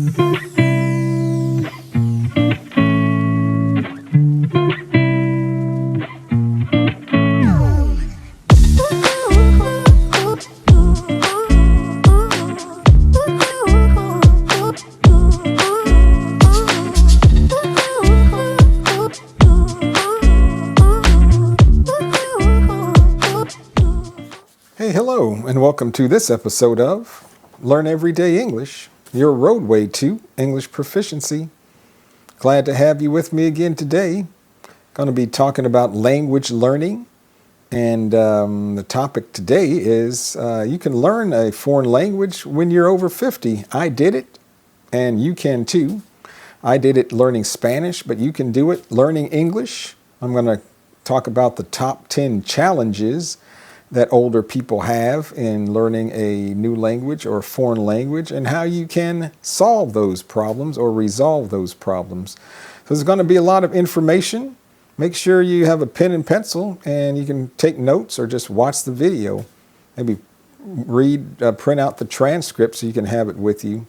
Hey, hello, and welcome to this episode of Learn Everyday English, your roadway to English proficiency. Glad to have you with me again today. Going to be talking about language learning, and the topic today is you can learn a foreign language when you're over 50. I did it, and you can too. I did it learning Spanish, but you can do it learning English. I'm going to talk about the top 10 challenges that older people have in learning a new language or foreign language and how you can solve those problems or resolve those problems. So there's going to be a lot of information. Make sure you have a pen and pencil and you can take notes or just watch the video. Maybe print out the transcript so you can have it with you.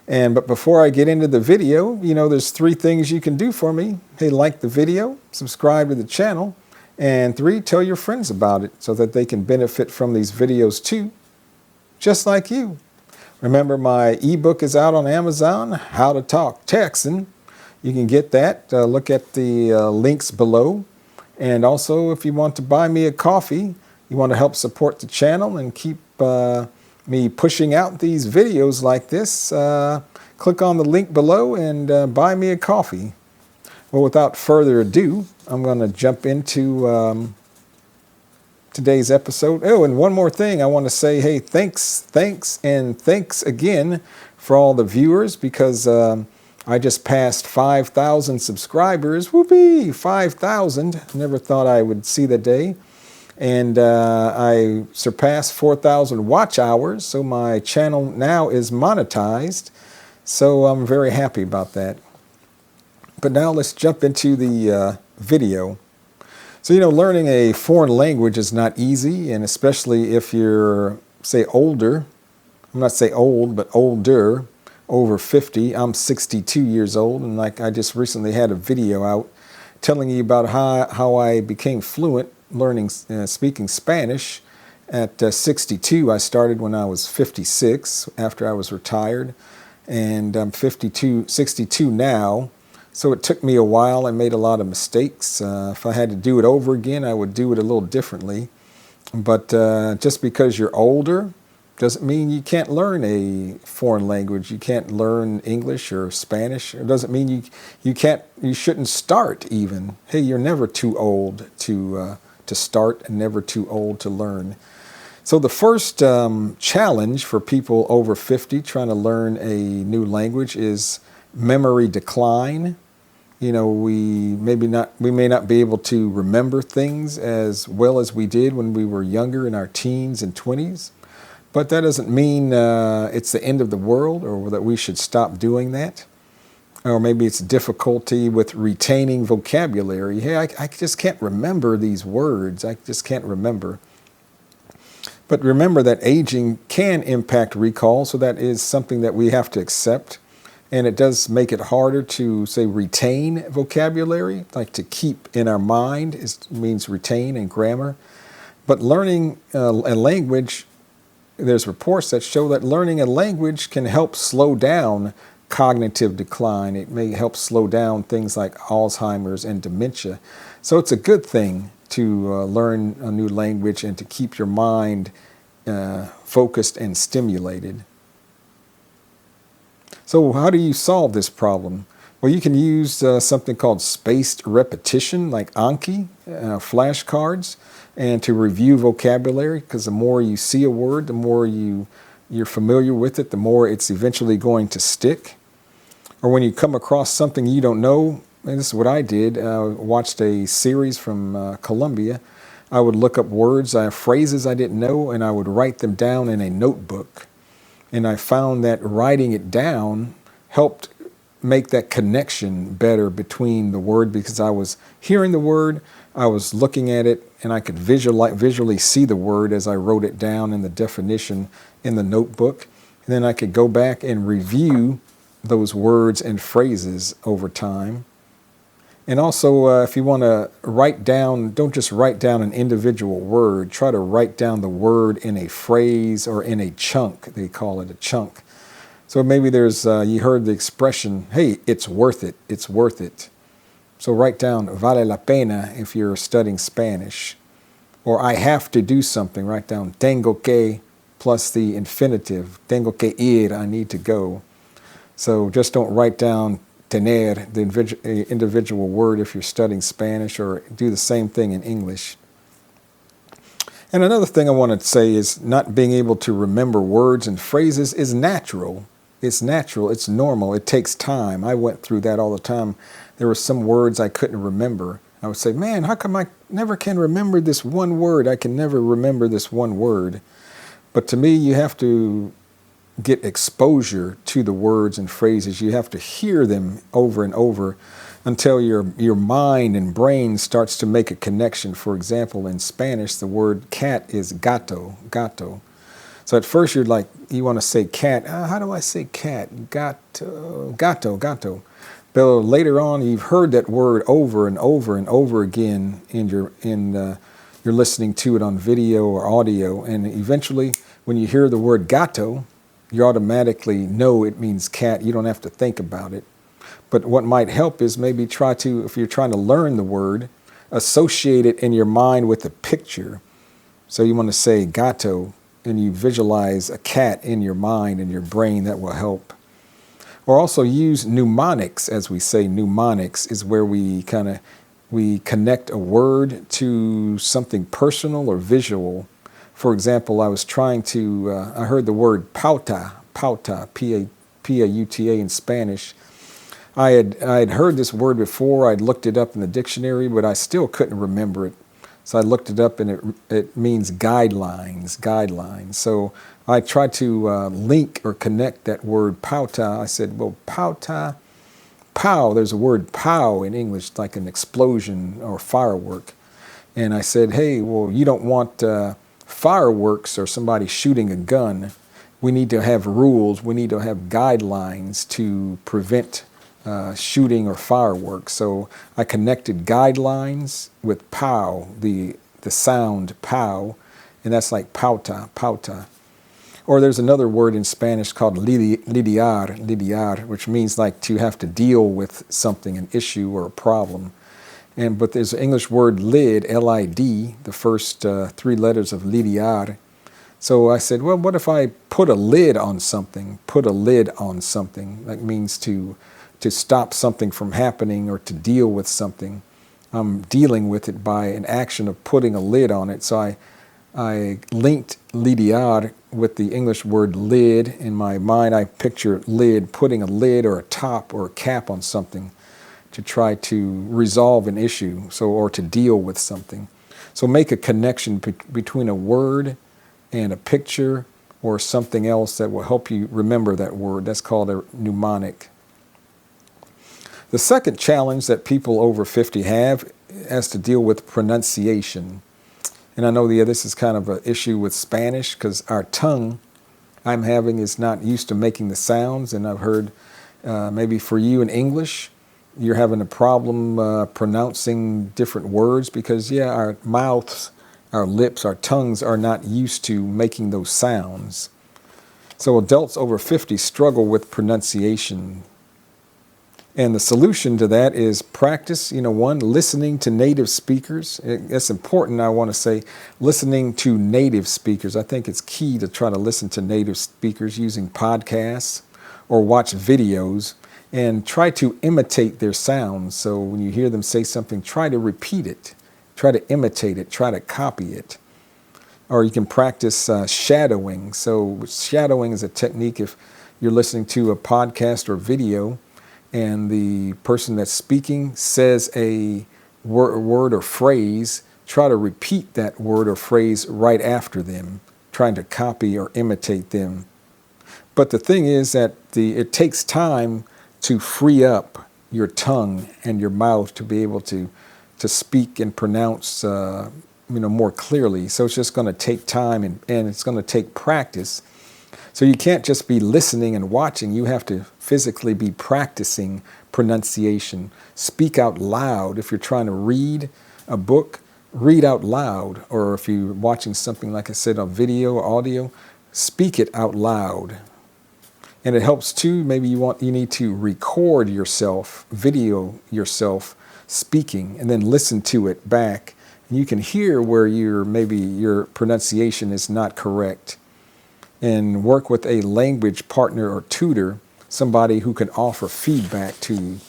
But before I get into the video, there's 3 things you can do for me. Hey, like the video, subscribe to the channel, and 3, tell your friends about it so that they can benefit from these videos too, just like you. Remember, my ebook is out on Amazon, How to Talk Texan. You can get that. Look at the links below. And also, if you want to buy me a coffee, you want to help support the channel and keep me pushing out these videos like this, click on the link below and buy me a coffee. Well, without further ado, I'm going to jump into today's episode. Oh, and one more thing. I want to say, hey, thanks again for all the viewers, because I just passed 5,000 subscribers. Whoopee, 5,000. Never thought I would see the day. And I surpassed 4,000 watch hours, so my channel now is monetized. So I'm very happy about that. But now let's jump into the video. So, learning a foreign language is not easy, and especially if you're, say, older. I'm not say old, but older, over 50. I'm 62 years old, and like I just recently had a video out telling you about how I became fluent learning, speaking Spanish at 62. I started when I was 56 after I was retired, and I'm 62 now. So it took me a while. I made a lot of mistakes. If I had to do it over again, I would do it a little differently. But just because you're older doesn't mean you can't learn a foreign language. You can't learn English or Spanish. It doesn't mean you shouldn't start even. Hey, you're never too old to start and never too old to learn. So the first challenge for people over 50 trying to learn a new language is memory decline. We may not be able to remember things as well as we did when we were younger in our teens and 20s, but that doesn't mean it's the end of the world or that we should stop doing that. Or maybe it's difficulty with retaining vocabulary. Hey, I just can't remember these words. I just can't remember. But remember that aging can impact recall, so that is something that we have to accept. And it does make it harder to, say, retain vocabulary, like to keep in our mind means retain in grammar. But learning a language, there's reports that show that learning a language can help slow down cognitive decline. It may help slow down things like Alzheimer's and dementia. So it's a good thing to learn a new language and to keep your mind focused and stimulated. So how do you solve this problem? Well, you can use something called spaced repetition, like Anki, flashcards, and to review vocabulary, because the more you see a word, the more you're familiar with it, the more it's eventually going to stick. Or when you come across something you don't know, and this is what I did, watched a series from Colombia. I would look up words, phrases I didn't know, and I would write them down in a notebook. And I found that writing it down helped make that connection better between the word, because I was hearing the word, I was looking at it, and I could visually see the word as I wrote it down in the definition in the notebook. And then I could go back and review those words and phrases over time. And also, if you want to write down, don't just write down an individual word. Try to write down the word in a phrase or in a chunk. They call it a chunk. So maybe there's, you heard the expression, hey, it's worth it. It's worth it. So write down vale la pena if you're studying Spanish. Or I have to do something. Write down tengo que plus the infinitive. Tengo que ir, I need to go. So just don't write down tener, the individual word if you're studying Spanish, or do the same thing in English. And another thing I want to say is not being able to remember words and phrases is natural. It's natural. It's normal. It takes time. I went through that all the time. There were some words I couldn't remember. I would say, man, how come I never can remember this one word? I can never remember this one word. But to me, you have to get exposure to the words and phrases. You have to hear them over and over until your mind and brain starts to make a connection. For example, in Spanish, the word cat is gato, gato. So at first you're like, you want to say cat. How do I say cat? Gato, gato, gato. But later on, you've heard that word over and over and over again you're listening to it on video or audio. And eventually, when you hear the word gato, you automatically know it means cat. You don't have to think about it. But what might help is maybe try to, if you're trying to learn the word, associate it in your mind with a picture. So you want to say gato, and you visualize a cat in your mind and your brain. That will help. Or also use mnemonics, as we say. Mnemonics is where we connect a word to something personal or visual. For example, I was trying to, I heard the word pauta, P-A-U-T-A in Spanish. I had heard this word before. I'd looked it up in the dictionary, but I still couldn't remember it. So I looked it up, and it means guidelines. So I tried to link or connect that word pauta. I said, well, pauta, pow, there's a word pow in English, like an explosion or firework. And I said, hey, well, you don't want fireworks or somebody shooting a gun. We need to have rules. We need to have guidelines to prevent shooting or fireworks. So I connected guidelines with pow, the sound pow, and that's like pauta, pauta. Or there's another word in Spanish called lidiar, which means like to have to deal with something, an issue or a problem. But there's an English word lid, L-I-D, the first three letters of lidiar. So I said, well, what if I put a lid on something? Put a lid on something. That means to stop something from happening or to deal with something. I'm dealing with it by an action of putting a lid on it. So I linked lidiar with the English word lid. In my mind, I picture lid, putting a lid or a top or a cap on something to try to resolve an issue, or to deal with something. So make a connection between a word and a picture or something else that will help you remember that word. That's called a mnemonic. The second challenge that people over 50 have has to deal with pronunciation. And I know this is kind of an issue with Spanish because our tongue I'm having is not used to making the sounds. And I've heard maybe for you in English, you're having a problem pronouncing different words because, our mouths, our lips, our tongues are not used to making those sounds. So adults over 50 struggle with pronunciation. And the solution to that is practice, one, listening to native speakers. It's important, I want to say, listening to native speakers. I think it's key to try to listen to native speakers using podcasts or watch videos and try to imitate their sounds. So when you hear them say something, try to repeat it, try to imitate it, try to copy it. Or you can practice shadowing. So shadowing is a technique if you're listening to a podcast or video and the person that's speaking says a word or phrase, try to repeat that word or phrase right after them, trying to copy or imitate them. But the thing is that it takes time to free up your tongue and your mouth to be able to speak and pronounce more clearly. So it's just going to take time and it's going to take practice. So you can't just be listening and watching. You have to physically be practicing pronunciation. Speak out loud. If you're trying to read a book, read out loud. Or if you're watching something, like I said, on video or audio, speak it out loud. And it helps too, maybe you need to record yourself, video yourself speaking, and then listen to it back. And you can hear where maybe your pronunciation is not correct. And work with a language partner or tutor, somebody who can offer feedback to you.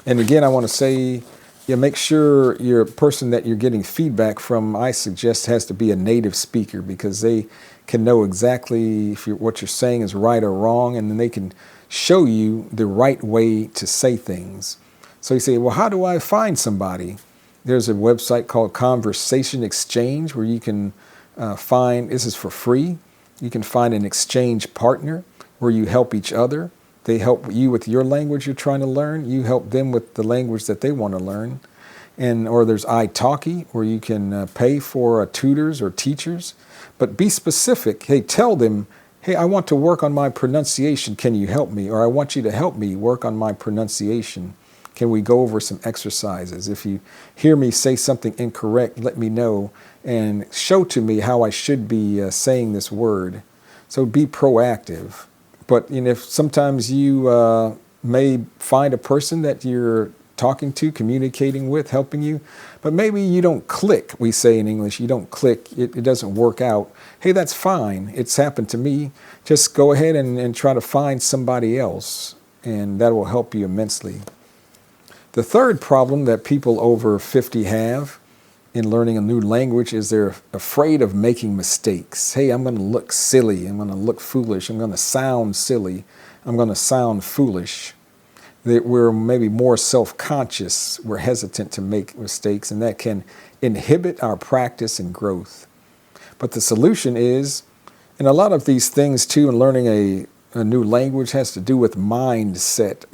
And again, I want to say, make sure your person that you're getting feedback from, I suggest, has to be a native speaker, because they can know exactly if what you're saying is right or wrong, and then they can show you the right way to say things. So you say, well, how do I find somebody? There's a website called Conversation Exchange where you can find, this is for free, you can find an exchange partner where you help each other. They help you with your language you're trying to learn. You help them with the language that they want to learn. Or there's italki, where you can pay for tutors or teachers. But be specific. Hey, tell them, hey, I want to work on my pronunciation. Can you help me? Or I want you to help me work on my pronunciation. Can we go over some exercises? If you hear me say something incorrect, let me know and show to me how I should be saying this word. So be proactive. But if sometimes you may find a person that you're talking to, communicating with, helping you, but maybe you don't click, we say in English, you don't click, it doesn't work out. Hey, that's fine. It's happened to me. Just go ahead and try to find somebody else, and that will help you immensely. The third problem that people over 50 have in learning a new language is they're afraid of making mistakes. Hey, I'm going to look silly. I'm going to look foolish. I'm going to sound silly. I'm going to sound foolish. That we're maybe more self-conscious. We're hesitant to make mistakes, and that can inhibit our practice and growth. But the solution is, and a lot of these things too, in learning a new language has to do with mindset,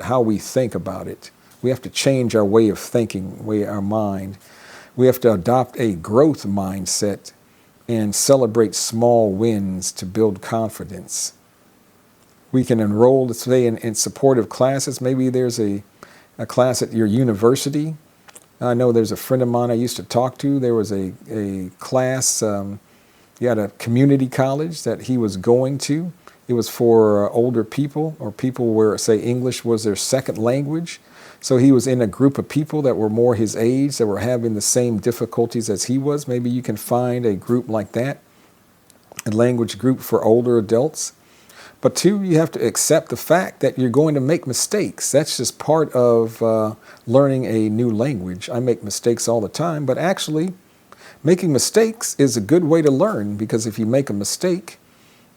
how we think about it. We have to change our way of thinking, our mind. We have to adopt a growth mindset and celebrate small wins to build confidence. We can enroll, let's say, in supportive classes. Maybe there's a class at your university. I know there's a friend of mine I used to talk to. There was a class, he had a community college that he was going to. It was for older people, or people where, say, English was their second language. So he was in a group of people that were more his age, that were having the same difficulties as he was. Maybe you can find a group like that, a language group for older adults. But two, you have to accept the fact that you're going to make mistakes. That's just part of learning a new language. I make mistakes all the time, but actually making mistakes is a good way to learn, because if you make a mistake,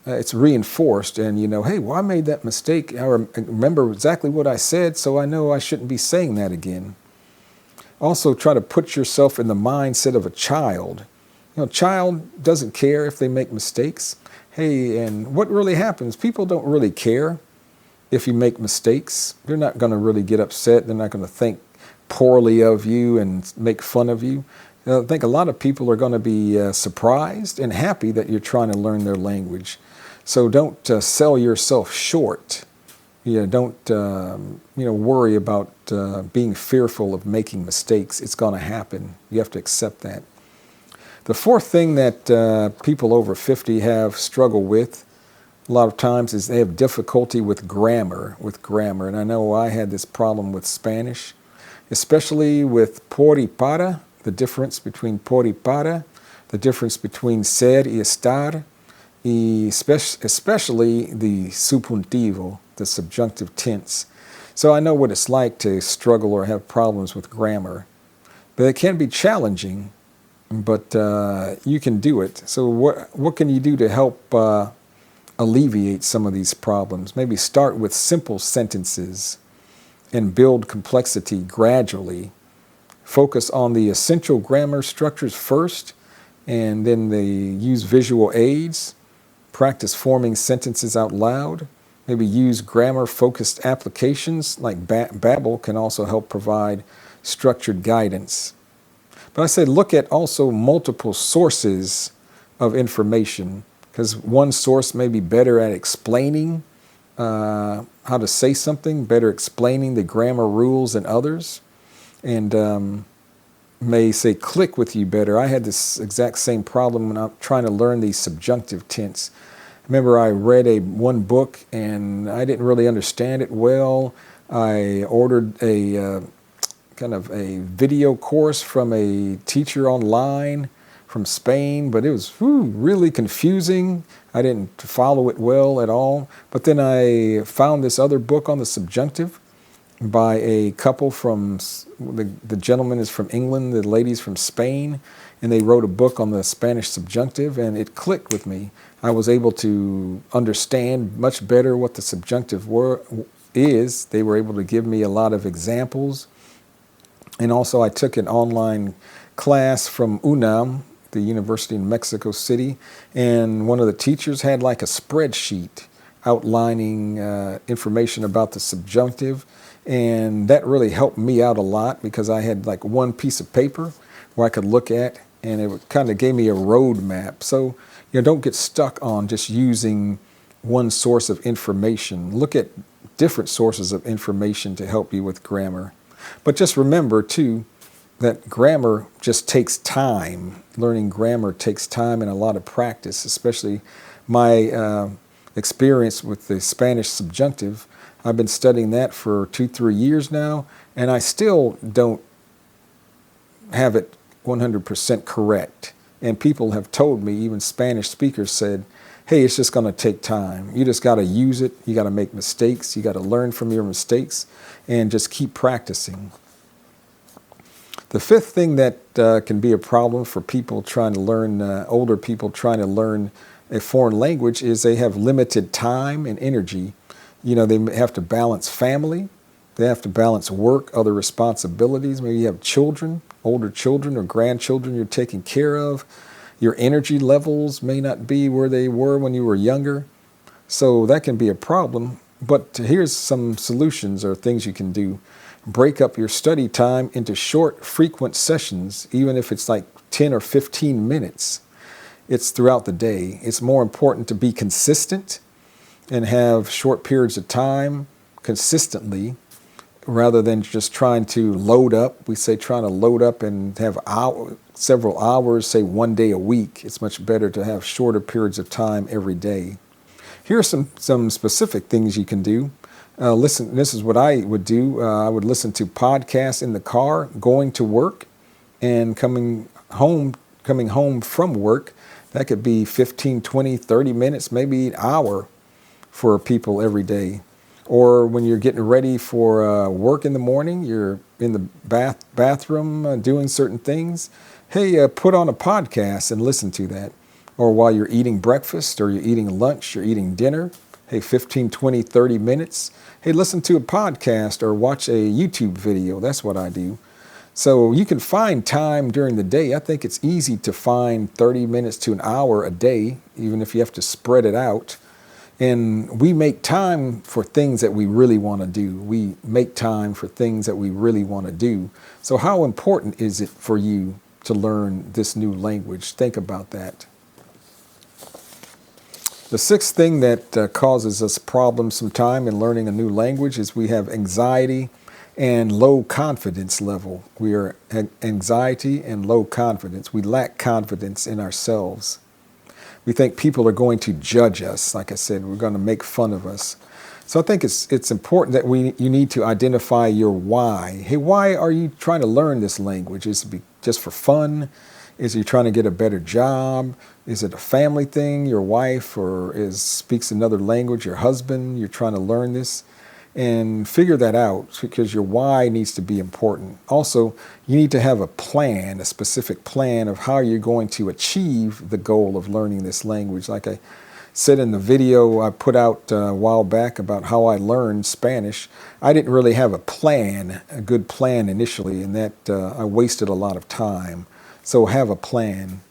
it's reinforced, and hey, well, I made that mistake. I remember exactly what I said, so I know I shouldn't be saying that again. Also, try to put yourself in the mindset of a child. A child doesn't care if they make mistakes. Hey, and what really happens? People don't really care if you make mistakes. They're not going to really get upset. They're not going to think poorly of you and make fun of you. I think a lot of people are going to be surprised and happy that you're trying to learn their language. So don't sell yourself short. Don't worry about being fearful of making mistakes. It's going to happen. You have to accept that. The fourth thing that people over 50 have struggled with a lot of times is they have difficulty with grammar. And I know I had this problem with Spanish, especially with por y para, the difference between por y para, the difference between ser y estar, especially the subjuntivo, the subjunctive tense. So I know what it's like to struggle or have problems with grammar. But it can be challenging, but you can do it. So what can you do to help alleviate some of these problems? Maybe start with simple sentences and build complexity gradually. Focus on the essential grammar structures first, and then they use visual aids. Practice forming sentences out loud. Maybe use grammar-focused applications like Babbel can also help provide structured guidance. But I say look at also multiple sources of information, because one source may be better at explaining how to say something, better explaining the grammar rules than others, and may say click with you better. I had this exact same problem when I'm trying to learn the subjunctive tense. Remember, I read one book and I didn't really understand it well. I ordered a kind of a video course from a teacher online from Spain, but it was really confusing. I didn't follow it well at all. But then I found this other book on the subjunctive by a couple from, the gentleman is from England, the lady's from Spain, and they wrote a book on the Spanish subjunctive, and it clicked with me. I was able to understand much better what the subjunctive is. They were able to give me a lot of examples. And also I took an online class from UNAM, the University in Mexico City, and one of the teachers had like a spreadsheet outlining information about the subjunctive, and that really helped me out a lot because I had like one piece of paper where I could look at, and it kind of gave me a roadmap. So, don't get stuck on just using one source of information. Look at different sources of information to help you with grammar. But just remember, too, that grammar just takes time. Learning grammar takes time and a lot of practice, especially my experience with the Spanish subjunctive. I've been studying that for 2-3 years now, and I still don't have it 100% correct. And people have told me, even Spanish speakers said, hey, it's just going to take time. You just got to use it. You got to make mistakes. You got to learn from your mistakes and just keep practicing. The fifth thing that can be a problem for people trying to learn, older people trying to learn a foreign language, is they have limited time and energy. They have to balance family. They have to balance work, other responsibilities. Maybe you have children, older children or grandchildren you're taking care of. Your energy levels may not be where they were when you were younger. So that can be a problem. But here's some solutions or things you can do. Break up your study time into short, frequent sessions, even if it's like 10 or 15 minutes. It's throughout the day. It's more important to be consistent and have short periods of time consistently rather than just trying to load up. We say trying to load up and have several hours, say one day a week. It's much better to have shorter periods of time every day. Here are some specific things you can do. Listen, this is what I would do. I would listen to podcasts in the car, going to work, and coming home from work. That could be 15, 20, 30 minutes, maybe an hour for people every day. Or when you're getting ready for work in the morning, you're in the bathroom doing certain things. Hey, put on a podcast and listen to that. Or while you're eating breakfast or you're eating lunch, you're eating dinner. Hey, 15, 20, 30 minutes. Hey, listen to a podcast or watch a YouTube video. That's what I do. So you can find time during the day. I think it's easy to find 30 minutes to an hour a day, even if you have to spread it out. And we make time for things that we really want to do. We make time for things that we really want to do. So how important is it for you to learn this new language? Think about that. The sixth thing that causes us problems sometime in learning a new language is we have anxiety and low confidence level. We are anxiety and low confidence. We lack confidence in ourselves. We think people are going to judge us. Like I said, we're going to make fun of us. So I think it's important that you need to identify your why. Hey, why are you trying to learn this language? Is it just for fun? Is you trying to get a better job? Is it a family thing? Your wife speaks another language? Your husband? You're trying to learn this? And figure that out, because your why needs to be important. Also, you need to have a plan, a specific plan of how you're going to achieve the goal of learning this language. Like I said in the video I put out a while back about how I learned Spanish, I didn't really have a good plan initially, and that I wasted a lot of time. So have a plan.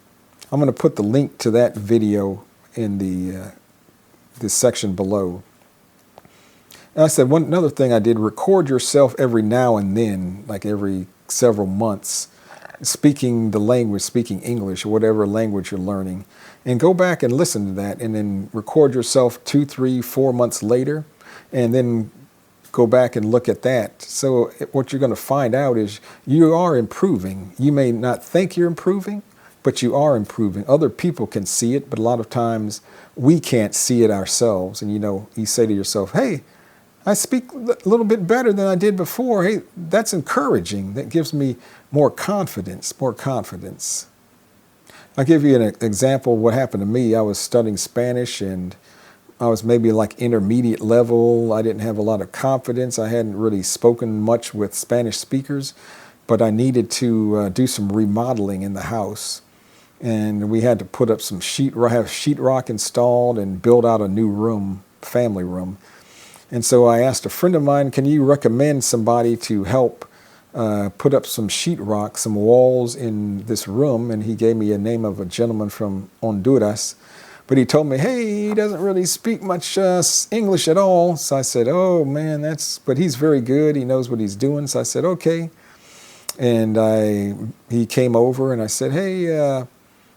I'm going to put the link to that video in the section below. And I said another thing I did, record yourself every now and then, like every several months, speaking the language, speaking English or whatever language you're learning, and go back and listen to that and then record yourself 2, 3, 4 months later, and then go back and look at that. So what you're going to find out is you are improving. You may not think you're improving, but you are improving. Other people can see it, but a lot of times we can't see it ourselves. And you say to yourself, hey, I speak a little bit better than I did before. Hey, that's encouraging. That gives me more confidence, more confidence. I'll give you an example of what happened to me. I was studying Spanish and I was maybe like intermediate level. I didn't have a lot of confidence. I hadn't really spoken much with Spanish speakers, but I needed to do some remodeling in the house. And we had to put up some sheetrock installed and build out a new room, family room. And so I asked a friend of mine, can you recommend somebody to help put up some sheetrock, some walls in this room? And he gave me a name of a gentleman from Honduras. But he told me, hey, he doesn't really speak much English at all. So I said, oh, man, but he's very good. He knows what he's doing. So I said, okay. And he came over and I said, hey,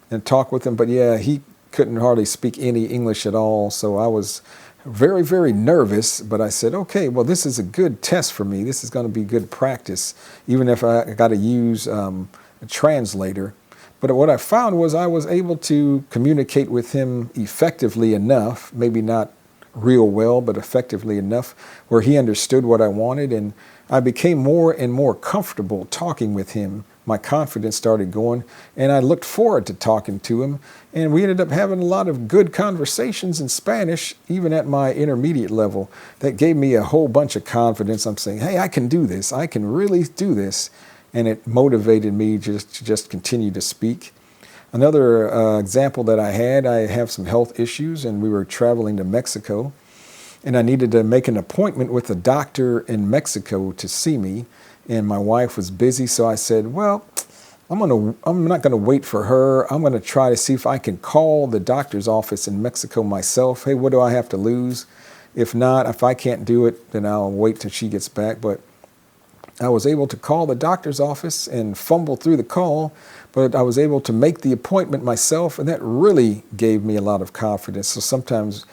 and talked with him. But yeah, he couldn't hardly speak any English at all. So I was very, very nervous. But I said, okay, well, this is a good test for me. This is going to be good practice, even if I got to use a translator. But what I found was I was able to communicate with him effectively enough, maybe not real well, but effectively enough where he understood what I wanted. And I became more and more comfortable talking with him. My confidence started going, and I looked forward to talking to him. And we ended up having a lot of good conversations in Spanish, even at my intermediate level. That gave me a whole bunch of confidence. I'm saying, hey, I can do this. I can really do this. And it motivated me to just continue to speak. Another example that I have some health issues, and we were traveling to Mexico, and I needed to make an appointment with a doctor in Mexico to see me, and my wife was busy, so I said, well, I'm not going to wait for her. I'm going to try to see if I can call the doctor's office in Mexico myself. Hey, what do I have to lose? If not, if I can't do it, then I'll wait till she gets back. But I was able to call the doctor's office and fumble through the call, but I was able to make the appointment myself, and that really gave me a lot of confidence. So sometimes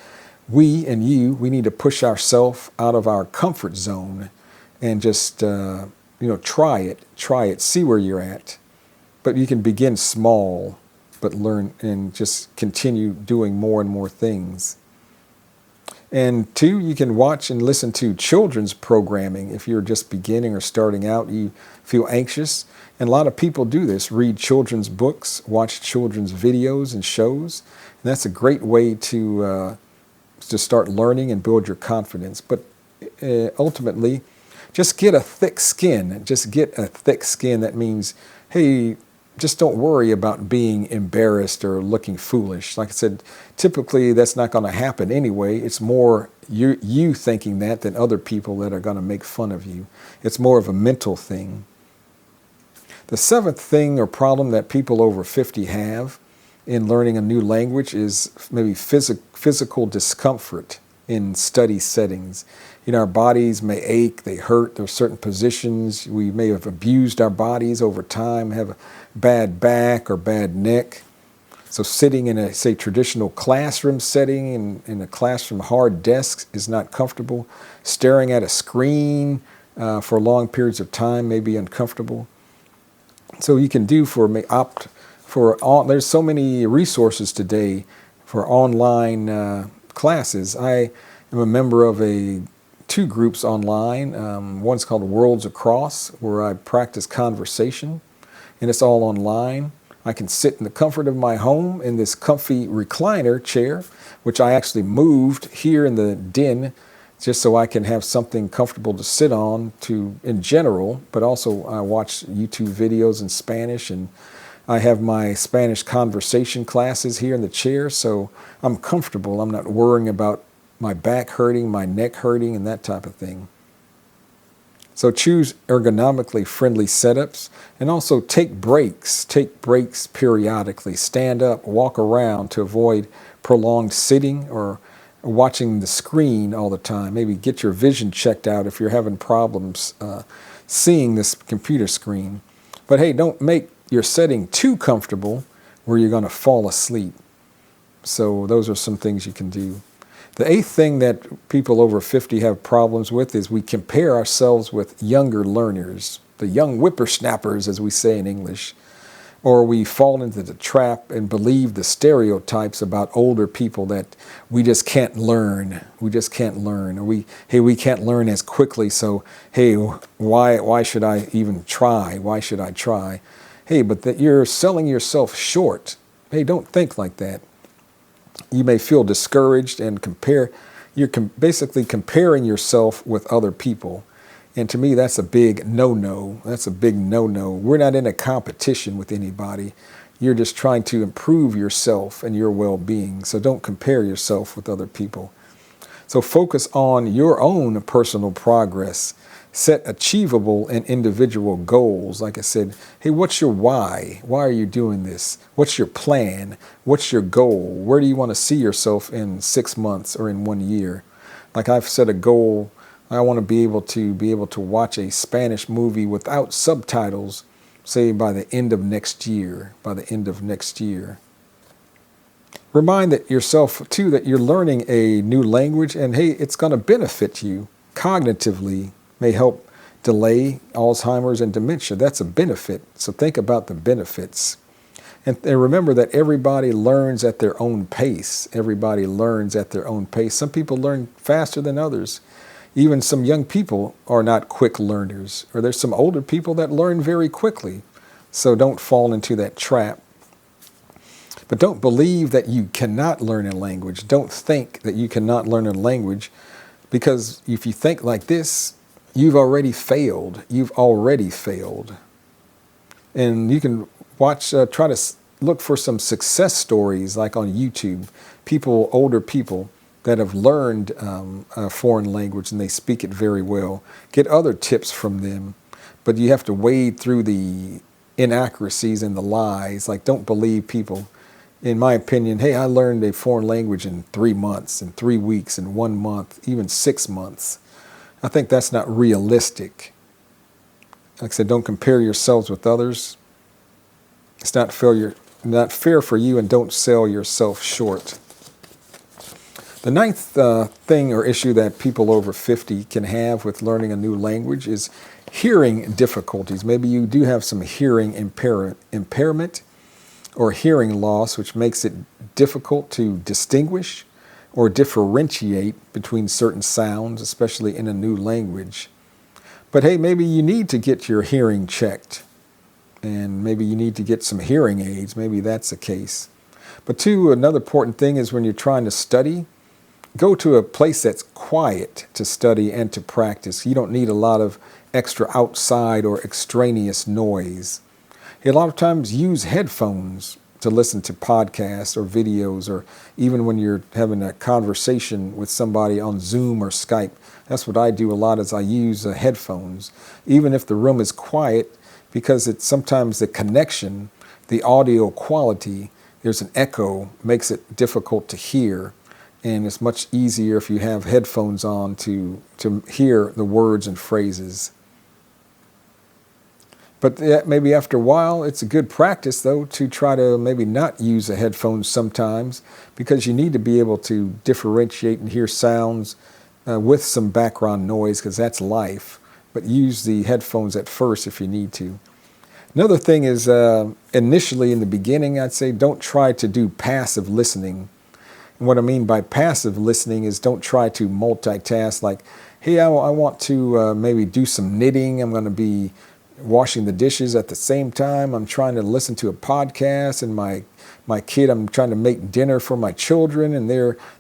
we need to push ourselves out of our comfort zone and just, try it, see where you're at. But you can begin small, but learn and just continue doing more and more things. And 2, you can watch and listen to children's programming. If you're just beginning or starting out, you feel anxious. And a lot of people do this, read children's books, watch children's videos and shows. And that's a great way to start learning and build your confidence. But ultimately, just get a thick skin. Just get a thick skin. That means, hey, just don't worry about being embarrassed or looking foolish. Like I said, typically that's not going to happen anyway. It's more you thinking that than other people that are going to make fun of you. It's more of a mental thing. The 7th thing or problem that people over 50 have in learning a new language is maybe physical discomfort in study settings. Our bodies may ache, they hurt, there are certain positions. We may have abused our bodies over time, have a bad back or bad neck. So sitting in a, say, traditional classroom setting in a classroom, hard desks is not comfortable. Staring at a screen for long periods of time may be uncomfortable. So you can there's so many resources today for online classes. I am a member of 2 groups online. One's called Worlds Across, where I practice conversation, and it's all online. I can sit in the comfort of my home in this comfy recliner chair, which I actually moved here in the den just so I can have something comfortable to sit on in general, but also I watch YouTube videos in Spanish, and I have my Spanish conversation classes here in the chair, so I'm comfortable. I'm not worrying about my back hurting, my neck hurting, and that type of thing. So choose ergonomically friendly setups, and also take breaks. Take breaks periodically. Stand up, walk around to avoid prolonged sitting or watching the screen all the time. Maybe get your vision checked out if you're having problems seeing this computer screen. But hey, don't make you're setting too comfortable where you're going to fall asleep. So those are some things you can do. The eighth thing that people over 50 have problems with is we compare ourselves with younger learners, the young whippersnappers, as we say in English, or we fall into the trap and believe the stereotypes about older people that we just can't learn. We just can't learn. Or we can't learn as quickly, so, hey, why should I even try? Why should I try? Hey, but that you're selling yourself short. Hey, don't think like that. You may feel discouraged and you're basically comparing yourself with other people. And to me, that's a big no-no. That's a big no-no. We're not in a competition with anybody. You're just trying to improve yourself and your well-being. So don't compare yourself with other people. So focus on your own personal progress. Set achievable and individual goals. Like I said, hey, what's your why? Why are you doing this? What's your plan? What's your goal? Where do you want to see yourself in 6 months or in 1 year? Like I've set a goal. I want to be able to watch a Spanish movie without subtitles, say by the end of next year. By the end of next year. Remind yourself too that you're learning a new language, and hey, it's going to benefit you cognitively. May help delay Alzheimer's and dementia. That's a benefit. So think about the benefits. And remember that everybody learns at their own pace. Everybody learns at their own pace. Some people learn faster than others. Even some young people are not quick learners. Or there's some older people that learn very quickly. So don't fall into that trap. But don't believe that you cannot learn a language. Don't think that you cannot learn a language, because if you think like this, you've already failed. You've already failed. And you can try to look for some success stories like on YouTube. Older people that have learned a foreign language and they speak it very well. Get other tips from them. But you have to wade through the inaccuracies and the lies. Like, don't believe people. In my opinion, hey, I learned a foreign language in 3 months, in 3 weeks, in 1 month, even 6 months. I think that's not realistic. Like I said, don't compare yourselves with others. It's not fair for you, and don't sell yourself short. The ninth thing or issue that people over 50 can have with learning a new language is hearing difficulties. Maybe you do have some hearing impairment or hearing loss, which makes it difficult to distinguish or differentiate between certain sounds, especially in a new language. But hey, maybe you need to get your hearing checked, and maybe you need to get some hearing aids. Maybe that's the case. But another important thing is when you're trying to study, go to a place that's quiet to study and to practice. You don't need a lot of extra outside or extraneous noise. A lot of times use headphones to listen to podcasts or videos, or even when you're having a conversation with somebody on Zoom or Skype. That's what I do a lot, is I use headphones, even if the room is quiet, because it's sometimes the connection, the audio quality, there's an echo, makes it difficult to hear. And it's much easier if you have headphones on to hear the words and phrases. But maybe after a while, it's a good practice, though, to try to maybe not use the headphones sometimes, because you need to be able to differentiate and hear sounds with some background noise, because that's life. But use the headphones at first if you need to. Another thing is, initially in the beginning, I'd say don't try to do passive listening. And what I mean by passive listening is don't try to multitask, like, hey, I want to maybe do some knitting. I'm going to be washing the dishes at the same time. I'm trying to listen to a podcast, and my kid, I'm trying to make dinner for my children, and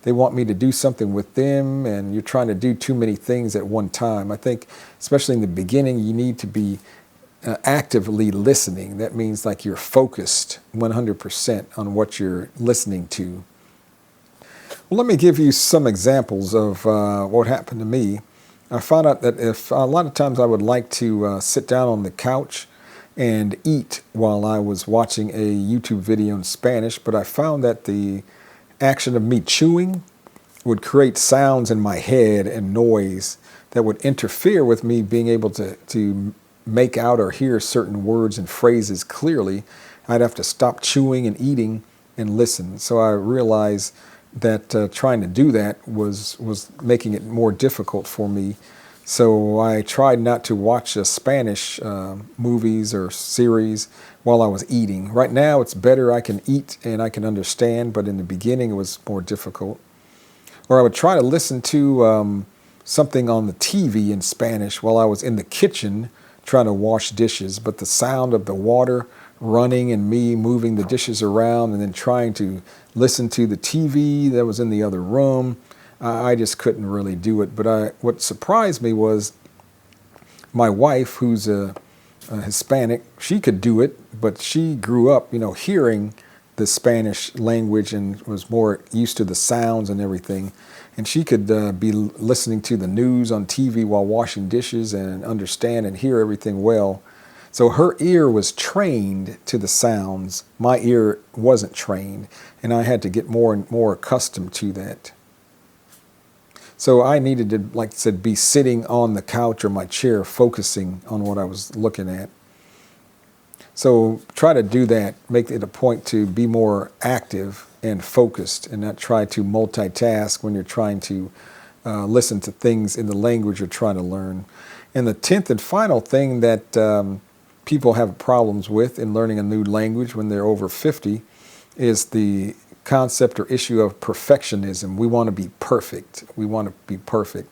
they want me to do something with them, and you're trying to do too many things at one time. I think, especially in the beginning, you need to be actively listening. That means like you're focused 100% on what you're listening to. Well, let me give you some examples of what happened to me. I found out that if a lot of times I would like to sit down on the couch and eat while I was watching a YouTube video in Spanish, but I found that the action of me chewing would create sounds in my head and noise that would interfere with me being able to make out or hear certain words and phrases clearly, I'd have to stop chewing and eating and listen. So I realized that trying to do that was making it more difficult for me. So I tried not to watch Spanish movies or series while I was eating. Right now it's better. I can eat and I can understand, but in the beginning it was more difficult. Or I would try to listen to something on the TV in Spanish while I was in the kitchen trying to wash dishes, but the sound of the water running and me moving the dishes around and then trying to listen to the TV that was in the other room, I just couldn't really do it. But what surprised me was my wife, who's a Hispanic, she could do it, but she grew up, hearing the Spanish language and was more used to the sounds and everything. And she could be listening to the news on TV while washing dishes and understand and hear everything well. So her ear was trained to the sounds. My ear wasn't trained, and I had to get more and more accustomed to that. So I needed to, like I said, be sitting on the couch or my chair focusing on what I was looking at. So try to do that. Make it a point to be more active and focused and not try to multitask when you're trying to listen to things in the language you're trying to learn. And the 10th and final thing that people have problems with in learning a new language when they're over 50 is the concept or issue of perfectionism. We want to be perfect. We want to be perfect.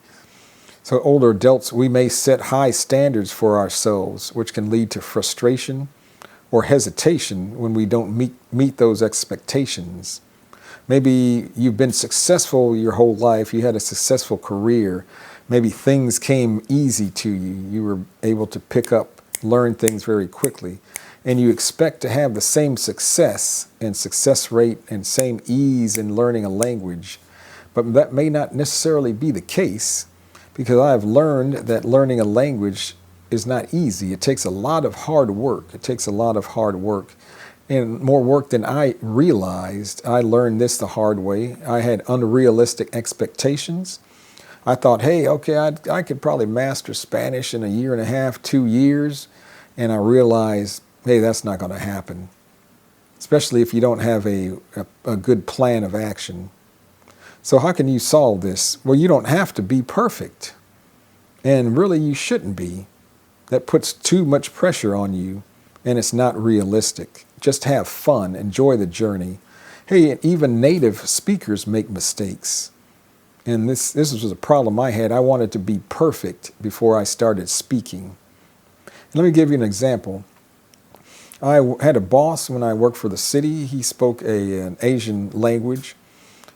So older adults, we may set high standards for ourselves, which can lead to frustration or hesitation when we don't meet those expectations. Maybe you've been successful your whole life. You had a successful career. Maybe things came easy to you. You were able to learn things very quickly. And you expect to have the same success and success rate and same ease in learning a language. But that may not necessarily be the case, because I've learned that learning a language is not easy. It takes a lot of hard work. It takes a lot of hard work, and more work than I realized. I learned this the hard way. I had unrealistic expectations. I thought, hey, okay, I could probably master Spanish in a year and a half, 2 years. And I realized, hey, that's not going to happen, especially if you don't have a good plan of action. So how can you solve this? Well, you don't have to be perfect. And really, you shouldn't be. That puts too much pressure on you, and it's not realistic. Just have fun. Enjoy the journey. Hey, even native speakers make mistakes. And this was a problem I had. I wanted to be perfect before I started speaking. And let me give you an example. I had a boss when I worked for the city. He spoke an Asian language,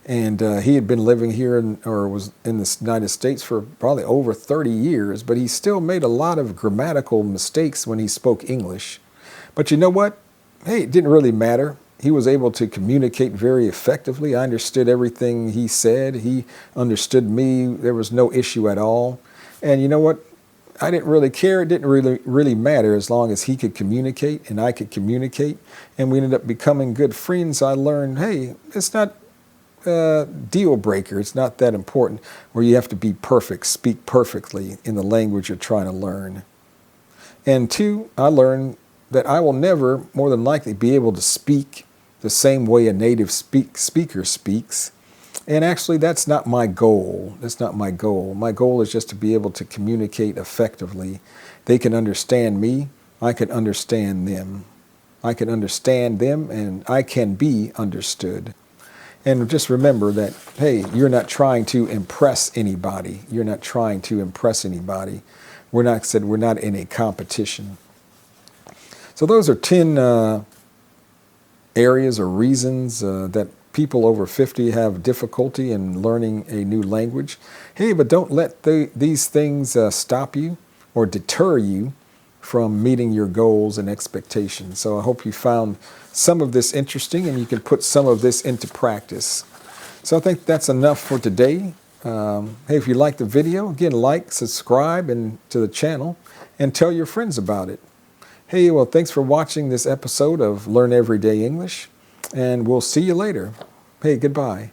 and he had been living here or was in the United States for probably over 30 years, but he still made a lot of grammatical mistakes when he spoke English. But you know what? Hey, it didn't really matter. He was able to communicate very effectively. I understood everything he said. He understood me. There was no issue at all. And you know what? I didn't really care. It didn't really matter as long as he could communicate and I could communicate. And we ended up becoming good friends. I learned, hey, it's not a deal breaker. It's not that important where you have to be perfect, speak perfectly in the language you're trying to learn. And 2, I learned that I will never, more than likely, be able to speak the same way a native speaker speaks. And actually, that's not my goal. That's not my goal. My goal is just to be able to communicate effectively. They can understand me. I can understand them. I can understand them, and I can be understood. And just remember that, hey, you're not trying to impress anybody. You're not trying to impress anybody. We're not in a competition. So those are 10 areas or reasons that people over 50 have difficulty in learning a new language. Hey, but don't let these things stop you or deter you from meeting your goals and expectations. So I hope you found some of this interesting and you can put some of this into practice. So I think that's enough for today. Hey, if you like the video, again, like, subscribe to the channel, and tell your friends about it. Hey, well, thanks for watching this episode of Learn Everyday English, and we'll see you later. Hey, goodbye.